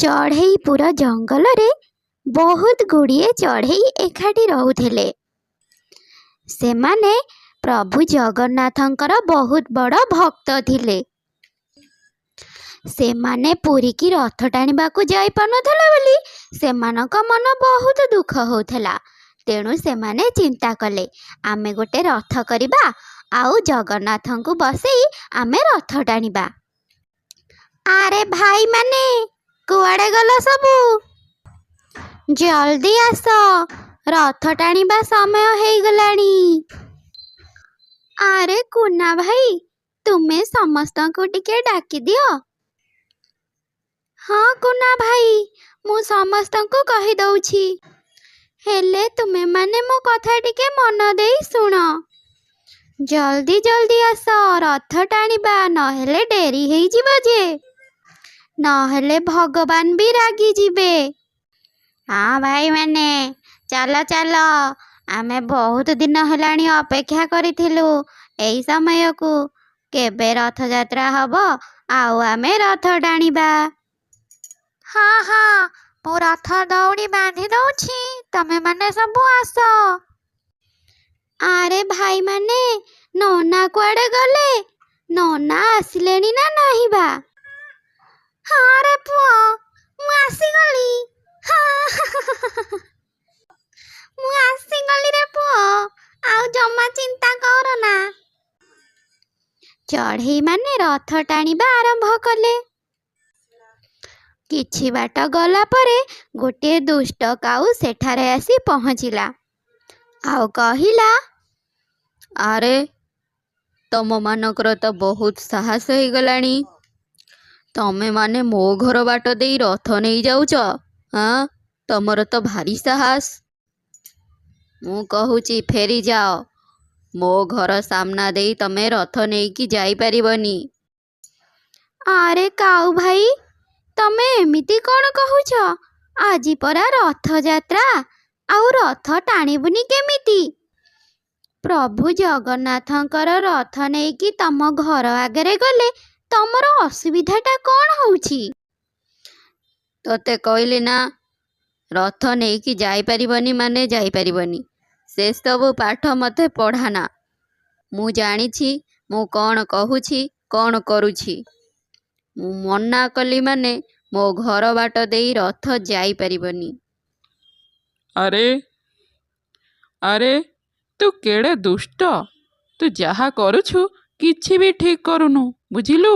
ଚଢ଼େଇପୁର ଜଙ୍ଗଲରେ ବହୁତ ଗୁଡ଼ିଏ ଚଢ଼େଇ ଏକାଠି ରହୁଥିଲେ। ସେମାନେ ପ୍ରଭୁ ଜଗନ୍ନାଥଙ୍କର ବହୁତ ବଡ଼ ଭକ୍ତ ଥିଲେ। ସେମାନେ ପୁରୀକି ରଥ ଟାଣିବାକୁ ଯାଇପାରୁନଥିଲେ ବୋଲି ସେମାନଙ୍କ ମନ ବହୁତ ଦୁଃଖ ହେଉଥିଲା। ତେଣୁ ସେମାନେ ଚିନ୍ତା କଲେ, ଆମେ ଗୋଟେ ରଥ କରିବା ଆଉ ଜଗନ୍ନାଥଙ୍କୁ ବସେଇ ଆମେ ରଥ ଟାଣିବା। ଆରେ ଭାଇମାନେ, କୁଆଡ଼େ ଗଲ ସବୁ? ଜଲ୍ଦି ଆସ, ରଥ ଟାଣିବା ସମୟ ହେଇଗଲାଣି। ଆରେ କୁନା ଭାଇ, ତୁମେ ସମସ୍ତଙ୍କୁ ଟିକେ ଡାକିଦିଅ। ହଁ କୁନା ଭାଇ, ମୁଁ ସମସ୍ତଙ୍କୁ କହିଦଉଛି। ହେଲେ ତୁମେମାନେ ମୋ କଥା ଟିକେ ମନ ଦେଇ ଶୁଣ। ଜଲ୍ଦି ଜଲ୍ଦି ଆସ, ରଥ ଟାଣିବା, ନହେଲେ ଡେରି ହେଇଯିବ ଯେ। ନହେଲେ ଭଗବାନ ବି ରାଗିଯିବେ। ହଁ ଭାଇମାନେ, ଚାଲ ଚାଲ, ଆମେ ବହୁତ ଦିନ ହେଲାଣି ଅପେକ୍ଷା କରିଥିଲୁ ଏଇ ସମୟକୁ। କେବେ ରଥଯାତ୍ରା ହବ ଆଉ ଆମେ ରଥ ଟାଣିବା। ହଁ ହଁ, ମୁଁ ରଥ ଦଉଡ଼ି ବାନ୍ଧି ଦଉଛି, ତମେମାନେ ସବୁ ଆସ। ଆରେ ଭାଇମାନେ, ନନା କୁଆଡ଼େ ଗଲେ? ନନା ଆସିଲେଣି ନା ନାହିଁ ବା? ହଁ ରେ ପୁଅ, ମୁଁ ଆସିଗଲି। ମୁଁ ଆସିଗଲି ରେ ପୁଅ, ଆଉ ଜମା ଚିନ୍ତା କରନା। ଚଢ଼େଇମାନେ ରଥ ଟାଣିବା ଆରମ୍ଭ କଲେ। କିଛି ବାଟ ଗଲା ପରେ ଗୋଟିଏ ଦୁଷ୍ଟ କାଉ ସେଠାରେ ଆସି ପହଞ୍ଚିଲା ଆଉ କହିଲା, ଆରେ ତମମାନଙ୍କର ତ ବହୁତ ସାହସ ହେଇଗଲାଣି। ତମେମାନେ ମୋ ଘର ବାଟ ଦେଇ ରଥ ନେଇଯାଉଛ? ତମର ତ ଭାରି ସାହସ। ମୁଁ କହୁଛି ଫେରିଯାଅ, ମୋ ଘର ସାମ୍ନା ଦେଇ ତମେ ରଥ ନେଇକି ଯାଇପାରିବନି। ଆରେ କାଉ ଭାଇ, ତମେ ଏମିତି କ'ଣ କହୁଛ? ଆଜି ପରା ରଥଯାତ୍ରା, ଆଉ ରଥ ଟାଣିବୁନି କେମିତି? ପ୍ରଭୁ ଜଗନ୍ନାଥଙ୍କର ରଥ ନେଇକି ତମ ଘର ଆଗରେ ଗଲେ ତମର ଅସୁବିଧାଟା କ'ଣ ହେଉଛି? ତତେ କହିଲି ନା, ରଥ ନେଇକି ଯାଇପାରିବନି ମାନେ ଯାଇପାରିବନି। ସେସବୁ ପାଠ ମୋତେ ପଢ଼ାନା। ମୁଁ ଜାଣିଛି ମୁଁ କ'ଣ କହୁଛି, କ'ଣ କରୁଛି। ମୁଁ ମନା କଲି ମାନେ ମୋ ଘର ବାଟ ଦେଇ ରଥ ଯାଇପାରିବନି। ଆରେ ଆରେ, ତୁ କେଡ଼େ ଦୁଷ୍ଟ! ତୁ ଯାହା କରୁଛୁ କିଛି ବି ଠିକ୍ କରୁନୁ, ବୁଝିଲୁ?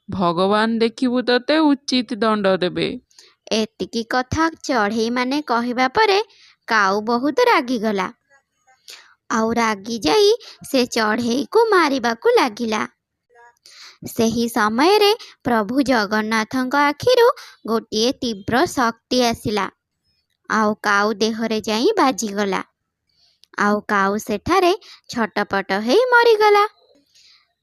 ଭଗବାନ ଦେଖିବୁ ତତେ ଉଚିତ ଦଣ୍ଡ ଦେବେ। ଏତିକି କଥା ଚଢ଼େଇମାନେ କହିବା ପରେ କାଉ ବହୁତ ରାଗିଗଲା ଆଉ ରାଗି ଯାଇ ସେ ଚଢ଼େଇକୁ ମାରିବାକୁ ଲାଗିଲା। ସେହି ସମୟରେ ପ୍ରଭୁ ଜଗନ୍ନାଥଙ୍କ ଆଖିରୁ ଗୋଟିଏ ତୀବ୍ର ଶକ୍ତି ଆସିଲା ଆଉ କାଉ ଦେହରେ ଯାଇ ବାଜିଗଲା ଆଉ କାଉ ସେଠାରେ ଛଟପଟ ହେଇ ମରିଗଲା।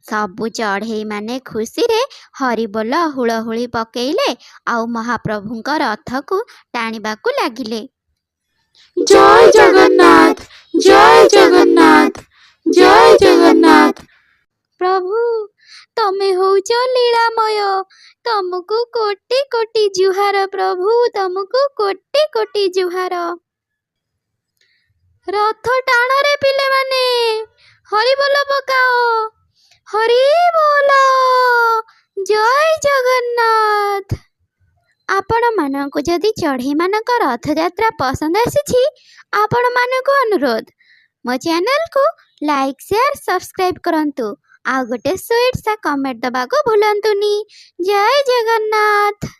ସବୁ ଚଢ଼େଇମାନେ ଖୁସିରେ ହରିବୋଲ ହୁଳହୁଳି ପକେଇଲେ ଆଉ ମହାପ୍ରଭୁଙ୍କ ରଥକୁ ଟାଣିବାକୁ ଲାଗିଲେ। ଜୟ ଜଗନ୍ନାଥ, ଜୟ ଜଗନ୍ନାଥ, ଜୟ ଜଗନ୍ନାଥ। ପ୍ରଭୁ, ତମେ ହଉଛ ଲୀଳାମୟ, ତମକୁ କୋଟି କୋଟି ଜୁହାର। ପ୍ରଭୁ, ତମକୁ କୋଟି କୋଟି ଜୁହାର। ରଥ ଟାଣରେ ପିଲାମାନେ, ହରିବୋଲ ପକାଅ, ହରିବୋଲ, ଜୟ ଜଗନ୍ନାଥ। ଆପଣମାନଙ୍କୁ ଯଦି ଚଢ଼େଇମାନଙ୍କ ରଥଯାତ୍ରା ପସନ୍ଦ ଆସିଛି, ଆପଣମାନଙ୍କୁ ଅନୁରୋଧ, ମୋ ଚ୍ୟାନେଲକୁ ଲାଇକ୍, ସେୟାର, ସବସ୍କ୍ରାଇବ୍ କରନ୍ତୁ। ଆଉ ଗୋଟେ ସୁଇଟ୍ ସା କମେଣ୍ଟ ଦେବାକୁ ଭୁଲନ୍ତୁନି। ଜୟ ଜଗନ୍ନାଥ।